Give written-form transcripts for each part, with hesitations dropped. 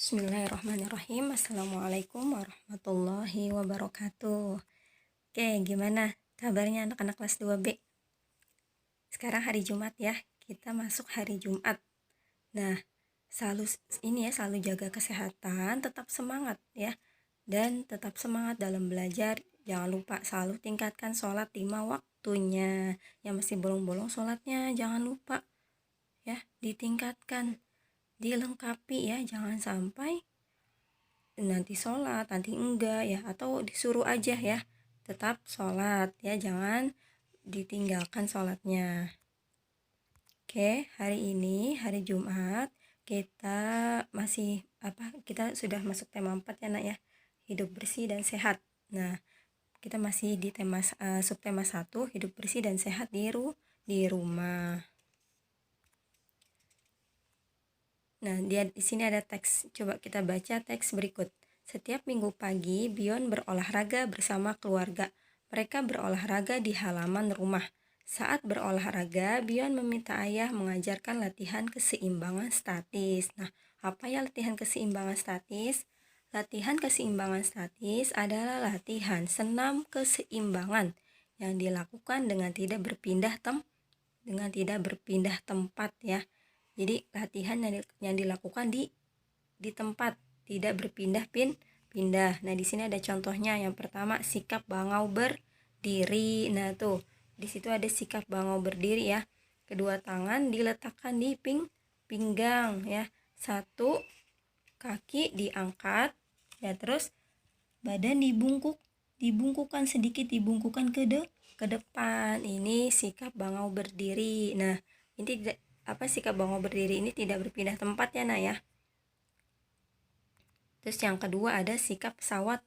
Bismillahirrahmanirrahim. Assalamualaikum warahmatullahi wabarakatuh. Oke, gimana kabarnya anak-anak kelas 2B? Sekarang hari Jumat ya, kita masuk hari Jumat. Nah, selalu jaga kesehatan, tetap semangat ya. Dan tetap semangat dalam belajar. Jangan lupa selalu tingkatkan sholat 5 waktunya. Yang masih bolong-bolong sholatnya jangan lupa ya, ditingkatkan, dilengkapi ya, jangan sampai nanti sholat, nanti enggak ya, atau disuruh aja ya, tetap sholat ya, jangan ditinggalkan sholatnya. Oke, hari ini hari Jumat kita sudah masuk tema 4 ya nak ya, hidup bersih dan sehat. Nah, kita masih di tema subtema 1, hidup bersih dan sehat di rumah. Nah, di sini ada teks. Coba kita baca teks berikut. Setiap minggu pagi, Bion berolahraga bersama keluarga. Mereka berolahraga di halaman rumah. Saat berolahraga, Bion meminta ayah mengajarkan latihan keseimbangan statis. Nah, apa ya latihan keseimbangan statis? Latihan keseimbangan statis adalah latihan senam keseimbangan yang dilakukan dengan tidak berpindah tempat ya. Jadi latihan yang dilakukan di tempat, tidak berpindah-pindah. Nah, di sini ada contohnya. Yang pertama, sikap bangau berdiri. Nah, tuh di situ ada sikap bangau berdiri ya. Kedua tangan diletakkan di pinggang ya. Satu kaki diangkat ya, terus badan dibungkukan sedikit, dibungkukan ke depan. Ini sikap bangau berdiri. Nah, ini sikap bangau berdiri ini tidak berpindah tempat ya nak ya. Terus yang kedua ada sikap pesawat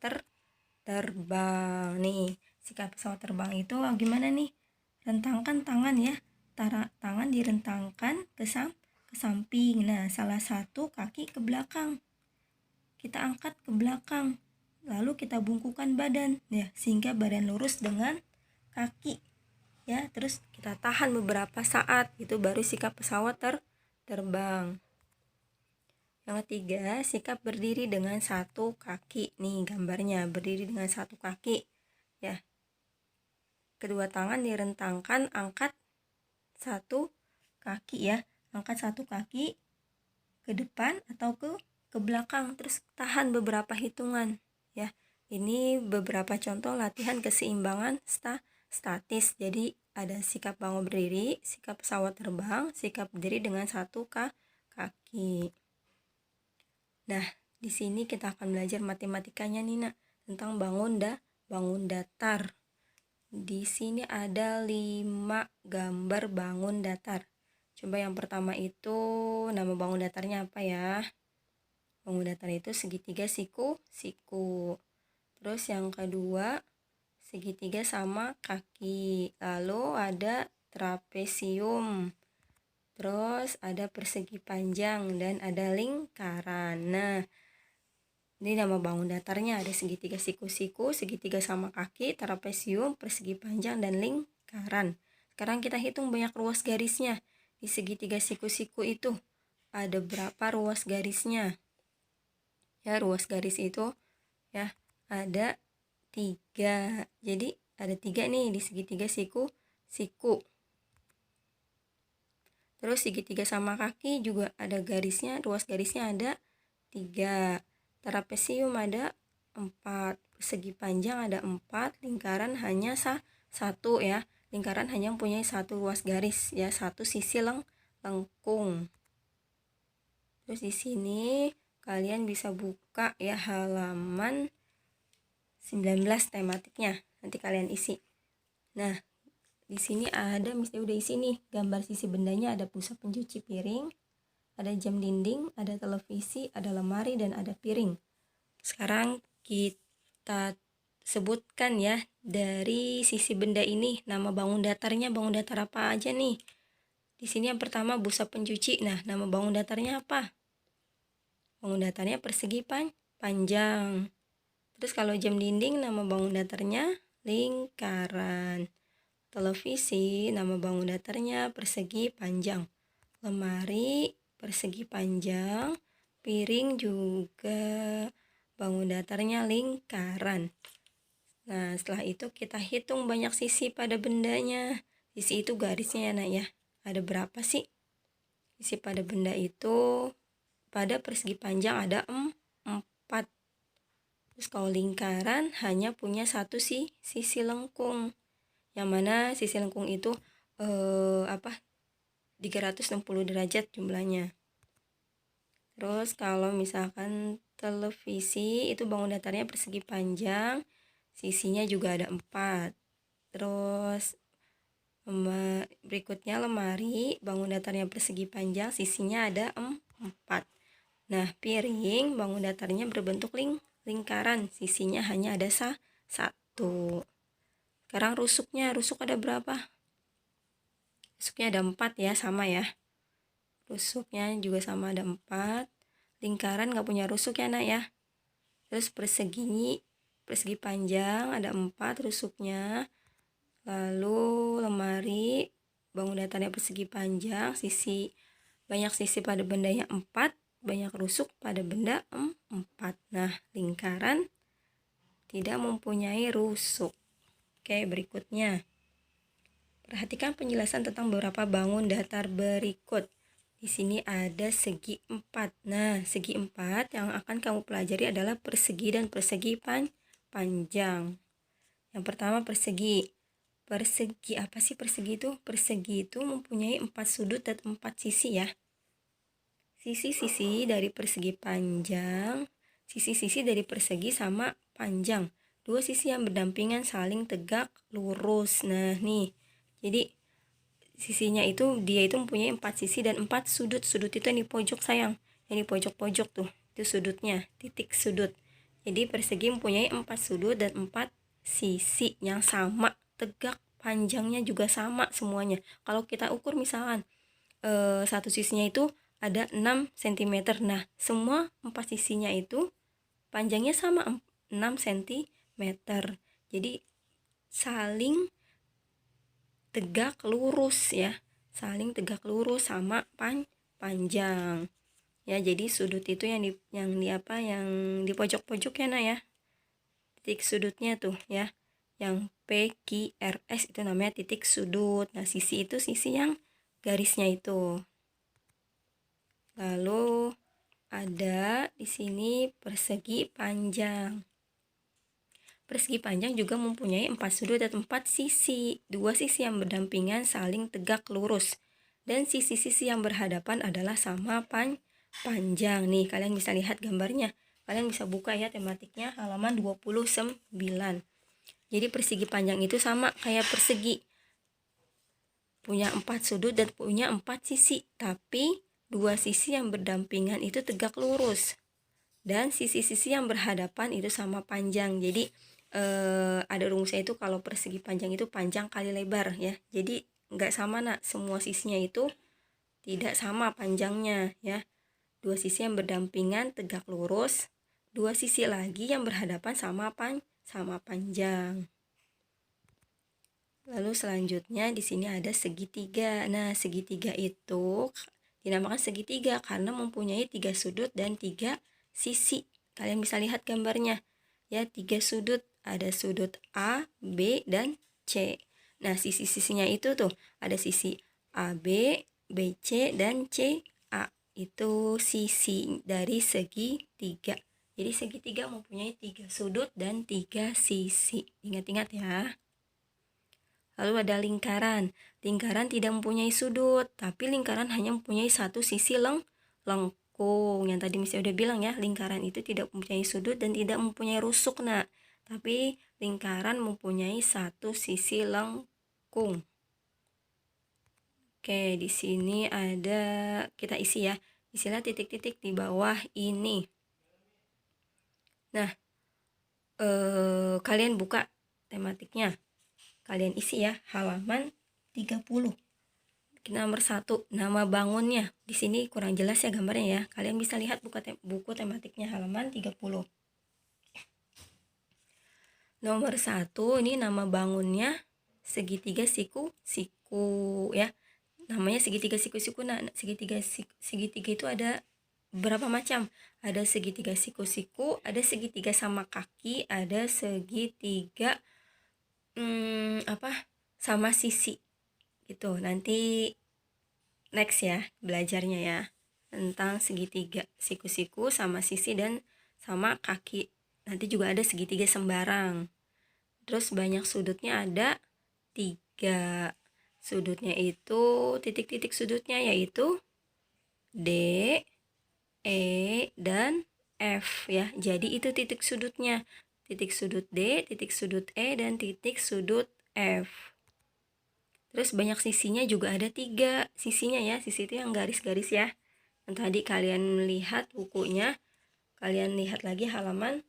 terbang. Nih, sikap pesawat terbang itu gimana nih? Rentangkan tangan ya. Tangan direntangkan ke samping. Nah, salah satu kaki ke belakang. Kita angkat ke belakang. Lalu kita bungkukan badan ya, sehingga badan lurus dengan kaki. Ya, terus kita tahan beberapa saat, itu baru sikap pesawat terbang. Yang ketiga, sikap berdiri dengan satu kaki. Nih gambarnya, berdiri dengan satu kaki ya. Kedua tangan direntangkan, angkat satu kaki ya. Angkat satu kaki ke depan atau ke belakang, terus tahan beberapa hitungan ya. Ini beberapa contoh latihan keseimbangan statis. Jadi ada sikap bangau berdiri, sikap pesawat terbang, sikap berdiri dengan satu kaki. Nah, di sini kita akan belajar matematikanya nih nak, tentang bangun datar. Di sini ada 5 gambar bangun datar. Coba yang pertama itu nama bangun datarnya apa ya? Bangun datar itu segitiga siku. Terus yang kedua segitiga sama kaki. Lalu ada trapesium. Terus ada persegi panjang dan ada lingkaran. Nah, ini nama bangun datarnya, ada segitiga siku-siku, segitiga sama kaki, trapesium, persegi panjang dan lingkaran. Sekarang kita hitung banyak ruas garisnya. Di segitiga siku-siku itu ada berapa ruas garisnya? Ya, ruas garis itu ya ada 3. Jadi ada 3 nih di segitiga siku. Terus segitiga sama kaki juga ada garisnya, ruas garisnya ada 3. Trapesium ada 4. Persegi panjang ada 4. Lingkaran hanya 1 ya. Lingkaran hanya mempunyai 1 ruas garis ya, 1 sisi lengkung. Terus di sini kalian bisa buka ya halaman 19 tematiknya. Nanti kalian isi. Nah, di sini ada udah isi nih gambar sisi bendanya, ada pusat pencuci piring, ada jam dinding, ada televisi, ada lemari dan ada piring. Sekarang kita sebutkan ya dari sisi benda ini nama bangun datarnya, bangun datar apa aja nih? Di sini yang pertama busa pencuci. Nah, nama bangun datarnya apa? Bangun datarnya persegi panjang. Terus kalau jam dinding nama bangun datarnya lingkaran. Televisi nama bangun datarnya persegi panjang. Lemari persegi panjang. piring juga bangun datarnya lingkaran. Nah, setelah itu kita hitung banyak sisi pada bendanya. Sisi itu garisnya ya nak ya. Ada berapa sih? Sisi pada benda itu pada persegi panjang ada 4. Terus kalau lingkaran hanya punya satu sisi lengkung. Yang mana sisi lengkung itu 360 derajat jumlahnya. Terus kalau misalkan televisi itu bangun datarnya persegi panjang, sisinya juga ada 4. Terus berikutnya lemari, bangun datarnya persegi panjang, sisinya ada 4. Nah, piring, bangun datarnya berbentuk lingkaran, sisinya hanya ada 1. Sekarang rusuknya, rusuk ada berapa? Rusuknya ada 4 ya, sama ya. Rusuknya juga sama ada 4. Lingkaran nggak punya rusuk ya nak ya. Terus persegi panjang ada 4 rusuknya. Lalu lemari, bangun datarnya persegi panjang, banyak sisi pada bendanya 4, banyak rusuk pada benda 4. Nah, lingkaran tidak mempunyai rusuk. Oke, berikutnya. Perhatikan penjelasan tentang beberapa bangun datar berikut. Di sini ada segi 4. Nah, segi 4 yang akan kamu pelajari adalah persegi dan persegi panjang. Yang pertama persegi. Persegi, apa sih persegi itu? Persegi itu mempunyai 4 sudut dan 4 sisi ya. Sisi-sisi dari persegi panjang, sisi-sisi dari persegi sama panjang. Dua sisi yang berdampingan saling tegak lurus. Nah, nih. Jadi sisinya itu dia itu mempunyai 4 sisi dan 4 sudut. Sudut itu yang di pojok sayang. Yang di pojok-pojok tuh. Itu sudutnya, titik sudut. Jadi persegi mempunyai 4 sudut dan 4 sisi yang sama, tegak, panjangnya juga sama semuanya. Kalau kita ukur misalkan satu sisinya itu ada 6 cm. Nah, semua 4 sisinya itu panjangnya sama 6 cm. Jadi saling tegak lurus ya. Saling tegak lurus sama panjang. Ya, jadi sudut itu yang di pojok-pojok ya nah ya. Titik sudutnya tuh ya. Yang PQRS itu namanya titik sudut. Nah, sisi itu sisi yang garisnya itu. Lalu ada di sini persegi panjang. Persegi panjang juga mempunyai 4 sudut dan 4 sisi. 2 sisi yang berdampingan saling tegak lurus. Dan sisi-sisi yang berhadapan adalah sama panjang. Nih, kalian bisa lihat gambarnya. Kalian bisa buka ya tematiknya halaman 29. Jadi persegi panjang itu sama kayak persegi. Punya 4 sudut dan punya 4 sisi. Tapi 2 sisi yang berdampingan itu tegak lurus. Dan sisi-sisi yang berhadapan itu sama panjang. Jadi ada rumusnya itu kalau persegi panjang itu panjang kali lebar ya. Jadi nggak sama nak, semua sisinya itu tidak sama panjangnya ya. 2 sisi yang berdampingan tegak lurus, 2 sisi lagi yang berhadapan sama panjang. Lalu selanjutnya di sini ada segitiga. Nah, segitiga itu dinamakan segitiga karena mempunyai 3 sudut dan 3 sisi. Kalian bisa lihat gambarnya ya, 3 sudut. Ada sudut A, B, dan C. Nah, sisi-sisinya itu tuh ada sisi AB, BC, dan CA. Itu sisi dari segitiga. Jadi segitiga mempunyai 3 sudut dan 3 sisi. Ingat-ingat ya. Lalu ada lingkaran. Lingkaran tidak mempunyai sudut, tapi lingkaran hanya mempunyai satu sisi lengkung. Yang tadi misalnya udah bilang ya, lingkaran itu tidak mempunyai sudut dan tidak mempunyai rusuk nak. Tapi lingkaran mempunyai satu sisi lengkung. Oke, di sini ada, kita isi ya. Isilah titik-titik di bawah ini. Nah, kalian buka tematiknya. Kalian isi ya, halaman 30. Nomor 1, nama bangunnya. Di sini kurang jelas ya gambarnya ya. Kalian bisa lihat buku tematiknya halaman 30. Nomor 1, ini nama bangunnya segitiga siku ya. Namanya segitiga siku-siku. Nah, segitiga itu ada berapa macam? Ada segitiga siku-siku, ada segitiga sama kaki, ada segitiga sama sisi gitu. Nanti next ya belajarnya ya tentang segitiga siku-siku sama sisi dan sama kaki. Nanti juga ada segitiga sembarang. Terus banyak sudutnya ada 3. Sudutnya itu titik-titik sudutnya yaitu D, E, dan F ya. Jadi itu titik sudutnya. Titik sudut D, titik sudut E, dan titik sudut F. Terus banyak sisinya juga ada 3 sisinya ya. Sisi itu yang garis-garis ya. Yang tadi kalian lihat bukunya, kalian lihat lagi halaman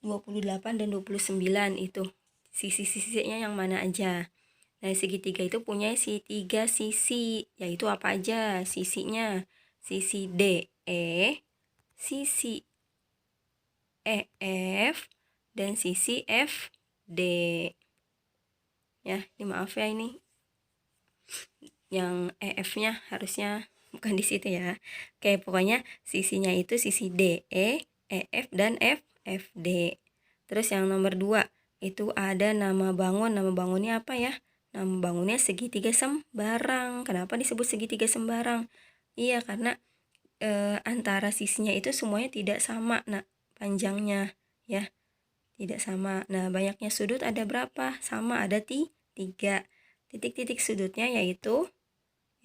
28 dan 29 itu. Sisi-sisinya yang mana aja. Nah, segitiga itu punya 3 sisi, yaitu apa aja sisinya? Sisi DE, sisi EF, dan sisi FD. Ya, ini maaf ya ini yang EF-nya harusnya bukan di situ ya. Oke, pokoknya sisinya itu sisi DE, EF, dan FD. Terus yang nomor 2 itu ada nama bangun. Nama bangunnya apa ya? Nama bangunnya segitiga sembarang. Kenapa disebut segitiga sembarang? Iya, karena antara sisinya itu semuanya tidak sama, nah panjangnya ya tidak sama. Nah, banyaknya sudut ada berapa? Sama, ada 3. Titik-titik sudutnya yaitu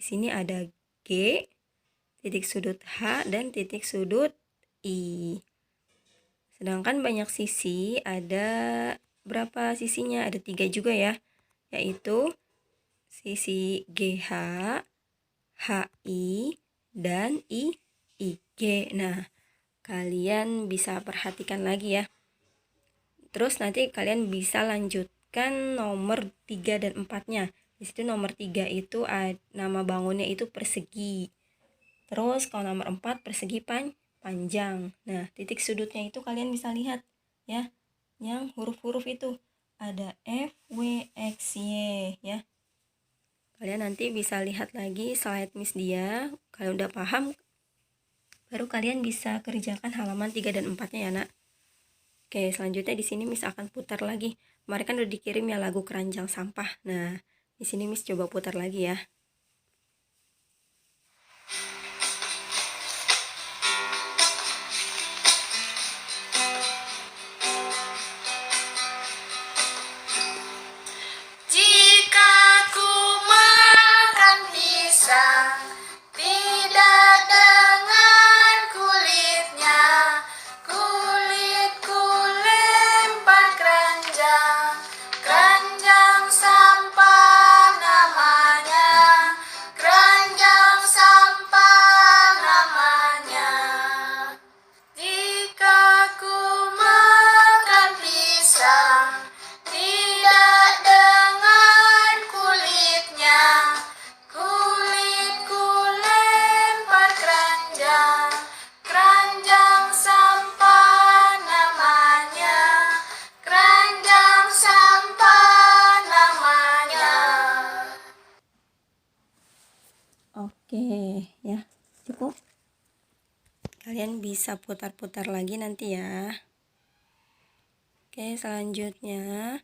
di sini ada G, titik sudut H, dan titik sudut I. Sedangkan banyak sisi ada berapa sisinya? Ada 3 juga ya, yaitu sisi GH, HI, dan IG. Nah, kalian bisa perhatikan lagi ya. Terus nanti kalian bisa lanjutkan nomor 3 dan 4-nya. Di situ nomor 3 itu nama bangunnya itu persegi. Terus kalau nomor 4 persegi panjang. Nah, titik sudutnya itu kalian bisa lihat ya. Yang huruf-huruf itu ada F, W, X, Y ya. Kalian nanti bisa lihat lagi slide Miss Dia. Kalau udah paham, baru kalian bisa kerjakan halaman 3 dan 4-nya ya, Nak. Oke, selanjutnya di sini Miss akan putar lagi. Kemarin kan udah dikirim ya lagu Keranjang Sampah. Nah, di sini Miss coba putar lagi ya. Jika ku makan pisang, tidak dengan kulitnya, kulitku lempar keranjang, keranjang sampah namanya, keranjang sampah namanya. Jika ku makan pisang, tidak dengan kulitnya, kulitku lempar keranjang, keranjang sampah namanya, keranjang sampah namanya. Oke, ya. Cukup. Kalian bisa putar-putar lagi nanti ya. Oke, selanjutnya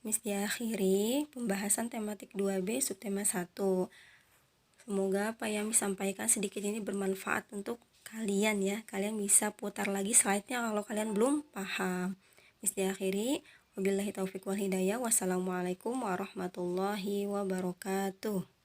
Miss diakhiri pembahasan tematik 2B subtema 1. Semoga apa yang disampaikan sedikit ini bermanfaat untuk kalian ya. Kalian bisa putar lagi slide-nya kalau kalian belum paham. Miss diakhiri, wabillahi taufiq wal hidayah. Wassalamualaikum warahmatullahi wabarakatuh.